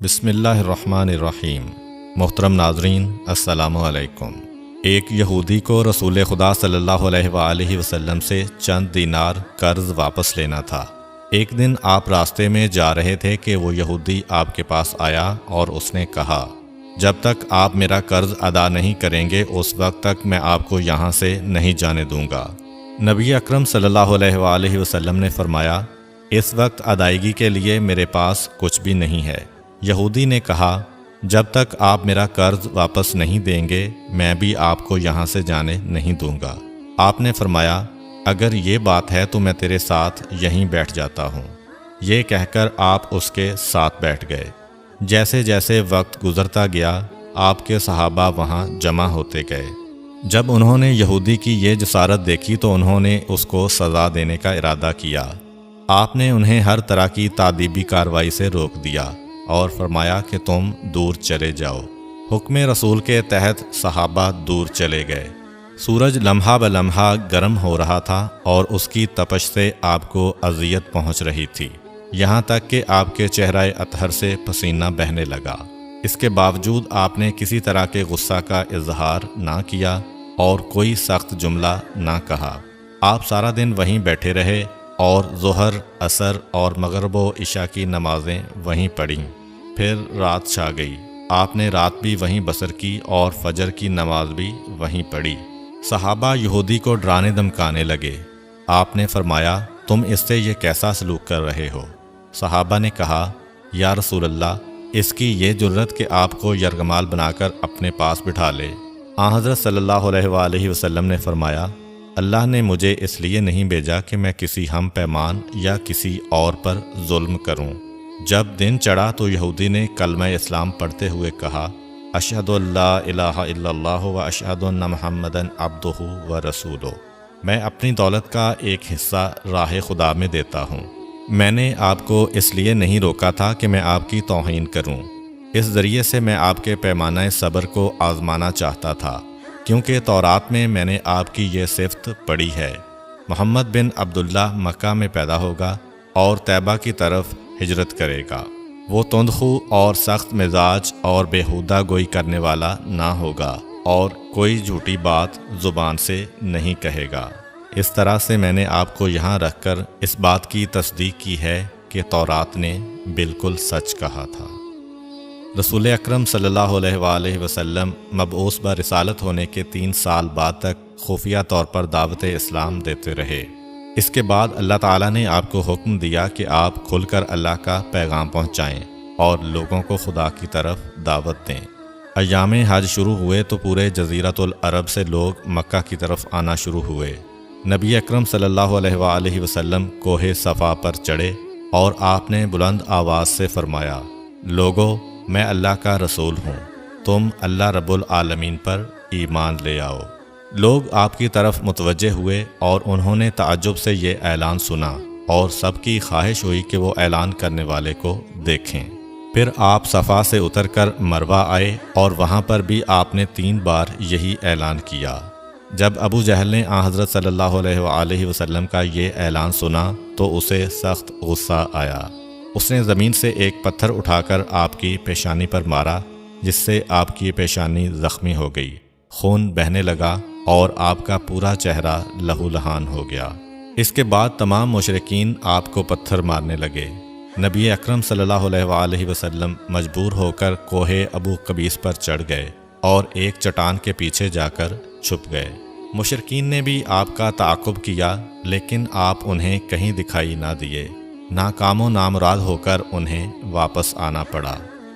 بسم اللہ الرحمن الرحیم۔ محترم ناظرین، السلام علیکم۔ ایک یہودی کو رسول خدا صلی اللہ علیہ وآلہ وسلم سے چند دینار قرض واپس لینا تھا۔ ایک دن آپ راستے میں جا رہے تھے کہ وہ یہودی آپ کے پاس آیا اور اس نے کہا، جب تک آپ میرا قرض ادا نہیں کریں گے اس وقت تک میں آپ کو یہاں سے نہیں جانے دوں گا۔ نبی اکرم صلی اللہ علیہ وآلہ وسلم نے فرمایا، اس وقت ادائیگی کے لیے میرے پاس کچھ بھی نہیں ہے۔ یہودی نے کہا، جب تک آپ میرا قرض واپس نہیں دیں گے میں بھی آپ کو یہاں سے جانے نہیں دوں گا۔ آپ نے فرمایا، اگر یہ بات ہے تو میں تیرے ساتھ یہیں بیٹھ جاتا ہوں۔ یہ کہہ کر آپ اس کے ساتھ بیٹھ گئے۔ جیسے جیسے وقت گزرتا گیا آپ کے صحابہ وہاں جمع ہوتے گئے۔ جب انہوں نے یہودی کی یہ جسارت دیکھی تو انہوں نے اس کو سزا دینے کا ارادہ کیا۔ آپ نے انہیں ہر طرح کی تادیبی کارروائی سے روک دیا اور فرمایا کہ تم دور چلے جاؤ۔ حکم رسول کے تحت صحابہ دور چلے گئے۔ سورج لمحہ بلمحہ گرم ہو رہا تھا اور اس کی تپش سے آپ کو اذیت پہنچ رہی تھی، یہاں تک کہ آپ کے چہرہ اطہر سے پسینہ بہنے لگا۔ اس کے باوجود آپ نے کسی طرح کے غصہ کا اظہار نہ کیا اور کوئی سخت جملہ نہ کہا۔ آپ سارا دن وہیں بیٹھے رہے اور ظہر، عصر اور مغرب و عشاء کی نمازیں وہیں پڑھیں۔ پھر رات چھا گئی۔ آپ نے رات بھی وہیں بسر کی اور فجر کی نماز بھی وہیں پڑھی۔ صحابہ یہودی کو ڈرانے دھمکانے لگے۔ آپ نے فرمایا، تم اس سے یہ کیسا سلوک کر رہے ہو؟ صحابہ نے کہا، یا رسول اللہ، اس کی یہ جرت کہ آپ کو یرغمال بنا کر اپنے پاس بٹھا لے۔ آن حضرت صلی اللہ علیہ وآلہ وسلم نے فرمایا، اللہ نے مجھے اس لیے نہیں بھیجا کہ میں کسی ہم پیمان یا کسی اور پر ظلم کروں۔ جب دن چڑھا تو یہودی نے کلمہ اسلام پڑھتے ہوئے کہا، اشہد ان لا الہ الا اللہ و اشہد ان محمدً عبدہ و رسولہ۔ میں اپنی دولت کا ایک حصہ راہ خدا میں دیتا ہوں۔ میں نے آپ کو اس لیے نہیں روکا تھا کہ میں آپ کی توہین کروں۔ اس ذریعے سے میں آپ کے پیمانہ صبر کو آزمانا چاہتا تھا، کیونکہ تورات میں میں نے آپ کی یہ صفت پڑھی ہے، محمد بن عبداللہ مکہ میں پیدا ہوگا اور طیبہ کی طرف ہجرت کرے گا۔ وہ تندخو اور سخت مزاج اور بیہودہ گوئی کرنے والا نہ ہوگا اور کوئی جھوٹی بات زبان سے نہیں کہے گا۔ اس طرح سے میں نے آپ کو یہاں رکھ کر اس بات کی تصدیق کی ہے کہ تورات نے بالکل سچ کہا تھا۔ رسول اکرم صلی اللہ علیہ وآلہ وسلم مبعوث برسالت ہونے کے 3 سال بعد تک خفیہ طور پر دعوت اسلام دیتے رہے۔ اس کے بعد اللہ تعالیٰ نے آپ کو حکم دیا کہ آپ کھل کر اللہ کا پیغام پہنچائیں اور لوگوں کو خدا کی طرف دعوت دیں۔ ایام حج شروع ہوئے تو پورے جزیرۃ العرب سے لوگ مکہ کی طرف آنا شروع ہوئے۔ نبی اکرم صلی اللہ علیہ وآلہ وسلم کوہ صفا پر چڑھے اور آپ نے بلند آواز سے فرمایا، لوگو، میں اللہ کا رسول ہوں، تم اللہ رب العالمین پر ایمان لے آؤ۔ لوگ آپ کی طرف متوجہ ہوئے اور انہوں نے تعجب سے یہ اعلان سنا اور سب کی خواہش ہوئی کہ وہ اعلان کرنے والے کو دیکھیں۔ پھر آپ صفا سے اتر کر مروہ آئے اور وہاں پر بھی آپ نے 3 بار یہی اعلان کیا۔ جب ابو جہل نے آن حضرت صلی اللہ علیہ وآلہ وسلم کا یہ اعلان سنا تو اسے سخت غصہ آیا۔ اس نے زمین سے ایک پتھر اٹھا کر آپ کی پیشانی پر مارا، جس سے آپ کی پیشانی زخمی ہو گئی، خون بہنے لگا اور آپ کا پورا چہرہ لہو لہان ہو گیا۔ اس کے بعد تمام مشرکین آپ کو پتھر مارنے لگے۔ نبی اکرم صلی اللہ علیہ وآلہ وسلم مجبور ہو کر کوہ ابو قبیس پر چڑھ گئے اور ایک چٹان کے پیچھے جا کر چھپ گئے۔ مشرکین نے بھی آپ کا تعاقب کیا لیکن آپ انہیں کہیں دکھائی نہ دیے۔ ناکام و نامراد ہو کر انہیں واپس آنا پڑا۔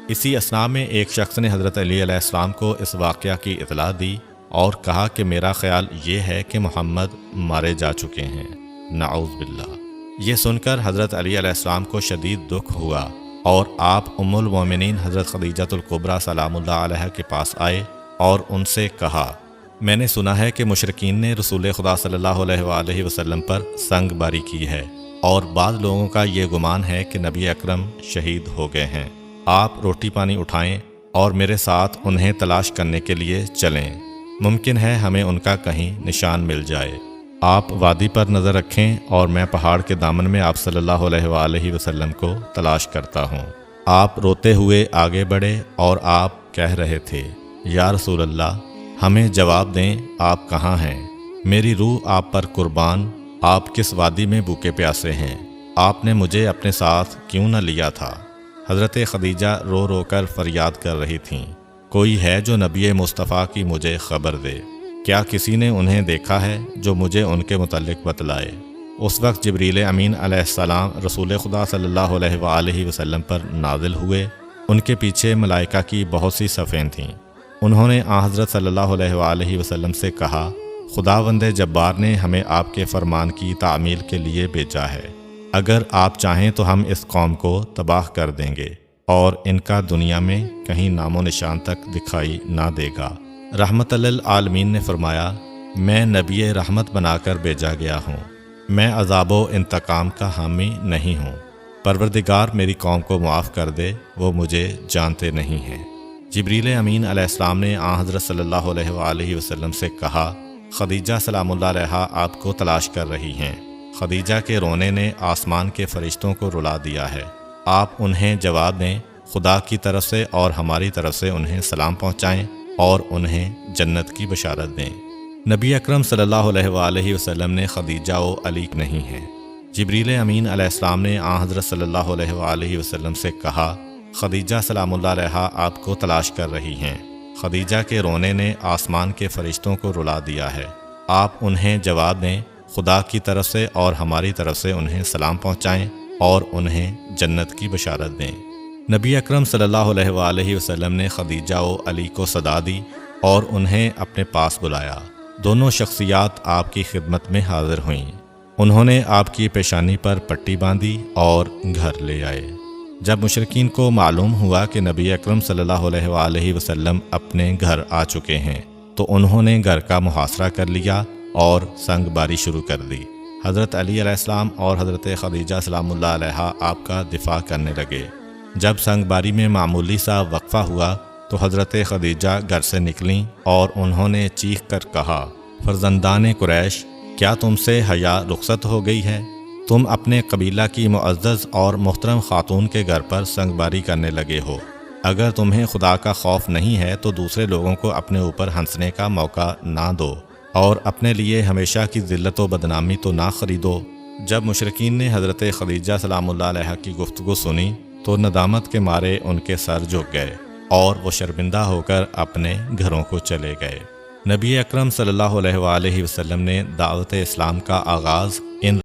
اسی اثناء میں ایک شخص نے حضرت علی علیہ السلام کو اس واقعہ کی اطلاع دی اور کہا کہ میرا خیال یہ ہے کہ محمد مارے جا چکے ہیں، نعوذ باللہ۔ یہ سن کر حضرت علی علیہ السلام کو شدید دکھ ہوا اور آپ ام المومنین حضرت خدیجہ الکبریٰ سلام اللہ علیہ کے پاس آئے اور ان سے کہا، میں نے سنا ہے کہ مشرکین نے رسول خدا صلی اللہ علیہ وآلہ وسلم پر سنگ باری کی ہے اور بعض لوگوں کا یہ گمان ہے کہ نبی اکرم شہید ہو گئے ہیں۔ آپ روٹی پانی اٹھائیں اور میرے ساتھ انہیں تلاش کرنے کے لیے چلیں، ممکن ہے ہمیں ان کا کہیں نشان مل جائے۔ آپ وادی پر نظر رکھیں اور میں پہاڑ کے دامن میں آپ صلی اللہ علیہ وآلہ وسلم کو تلاش کرتا ہوں۔ آپ روتے ہوئے آگے بڑھے اور آپ کہہ رہے تھے، یا رسول اللہ، ہمیں جواب دیں، آپ کہاں ہیں؟ میری روح آپ پر قربان، آپ کس وادی میں بھوکے پیاسے ہیں؟ آپ نے مجھے اپنے ساتھ کیوں نہ لیا تھا؟ حضرت خدیجہ رو رو کر فریاد کر رہی تھیں، کوئی ہے جو نبی مصطفیٰ کی مجھے خبر دے؟ کیا کسی نے انہیں دیکھا ہے جو مجھے ان کے متعلق بتلائے؟ اس وقت جبریل امین علیہ السلام رسول خدا صلی اللہ علیہ وآلہ وسلم پر نازل ہوئے۔ ان کے پیچھے ملائکہ کی بہت سی صفیں تھیں۔ انہوں نے حضرت صلی اللہ علیہ وآلہ وسلم سے کہا، خداوند جبار نے ہمیں آپ کے فرمان کی تعمیل کے لیے بھیجا ہے۔ اگر آپ چاہیں تو ہم اس قوم کو تباہ کر دیں گے اور ان کا دنیا میں کہیں نام و نشان تک دکھائی نہ دے گا۔ رحمت للعالمین نے فرمایا، میں نبی رحمت بنا کر بھیجا گیا ہوں، میں عذاب و انتقام کا حامی نہیں ہوں۔ پروردگار میری قوم کو معاف کر دے، وہ مجھے جانتے نہیں ہیں۔ جبریل امین علیہ السلام نے حضرت صلی اللہ علیہ وآلہ وسلم سے کہا، خدیجہ سلام اللہ علیہا آپ کو تلاش کر رہی ہیں۔ خدیجہ کے رونے نے آسمان کے فرشتوں کو رلا دیا ہے۔ آپ انہیں جواب دیں، خدا کی طرف سے اور ہماری طرف سے انہیں سلام پہنچائیں اور انہیں جنت کی بشارت دیں۔ نبی اکرم صلی اللہ علیہ وآلہ وسلم نے خدیجہ و علی نہیں ہیں۔ جبریل امین علیہ السلام نے حضرت صلی اللہ علیہ وآلہ وسلم سے کہا، خدیجہ سلام اللہ علیہا آپ کو تلاش کر رہی ہیں۔ خدیجہ کے رونے نے آسمان کے فرشتوں کو رلا دیا ہے۔ آپ انہیں جواب دیں، خدا کی طرف سے اور ہماری طرف سے انہیں سلام پہنچائیں اور انہیں جنت کی بشارت دیں۔ نبی اکرم صلی اللہ علیہ وآلہ وسلم نے خدیجہ و علی کو صدا دی اور انہیں اپنے پاس بلایا۔ دونوں شخصیات آپ کی خدمت میں حاضر ہوئیں۔ انہوں نے آپ کی پیشانی پر پٹی باندھی اور گھر لے آئے۔ جب مشرکین کو معلوم ہوا کہ نبی اکرم صلی اللہ علیہ وآلہ وسلم اپنے گھر آ چکے ہیں تو انہوں نے گھر کا محاصرہ کر لیا اور سنگ باری شروع کر دی۔ حضرت علی علیہ السلام اور حضرت خدیجہ سلام اللہ علیہا آپ کا دفاع کرنے لگے۔ جب سنگ باری میں معمولی سا وقفہ ہوا تو حضرت خدیجہ گھر سے نکلیں اور انہوں نے چیخ کر کہا، فرزندان قریش، کیا تم سے حیا رخصت ہو گئی ہے؟ تم اپنے قبیلہ کی معزز اور محترم خاتون کے گھر پر سنگ باری کرنے لگے ہو۔ اگر تمہیں خدا کا خوف نہیں ہے تو دوسرے لوگوں کو اپنے اوپر ہنسنے کا موقع نہ دو اور اپنے لیے ہمیشہ کی ذلت و بدنامی تو نہ خریدو۔ جب مشرکین نے حضرت خدیجہ سلام اللہ علیہا کی گفتگو سنی تو ندامت کے مارے ان کے سر جھک گئے اور وہ شرمندہ ہو کر اپنے گھروں کو چلے گئے۔ نبی اکرم صلی اللہ علیہ وآلہ وسلم نے دعوت اسلام کا آغاز ان